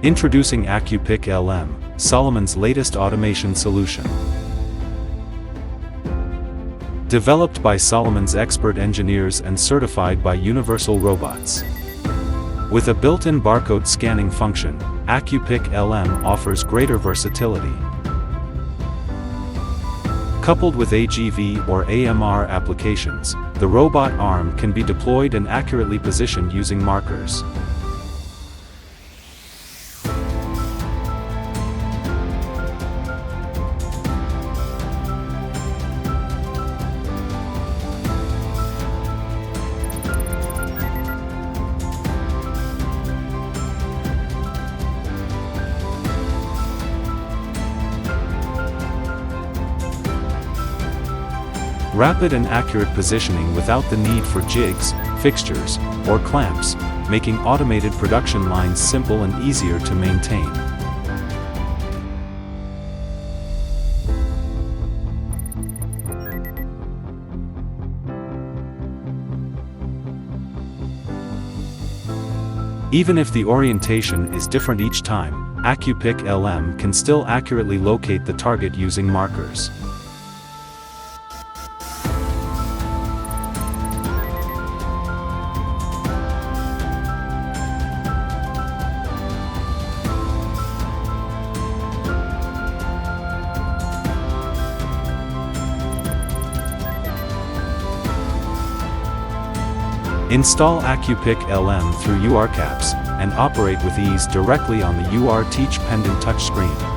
Introducing AccuPick LM, Solomon's latest automation solution. Developed by Solomon's expert engineers and certified by Universal Robots. With a built-in barcode scanning function, AccuPick LM offers greater versatility. Coupled with AGV or AMR applications, the robot arm can be deployed and accurately positioned using markers. Rapid and accurate positioning without the need for jigs, fixtures, or clamps, making automated production lines simple and easier to maintain. Even if the orientation is different each time, AccuPick LM can still accurately locate the target using markers. Install AccuPick LM through UR caps, and operate with ease directly on the UR Teach Pendant touchscreen.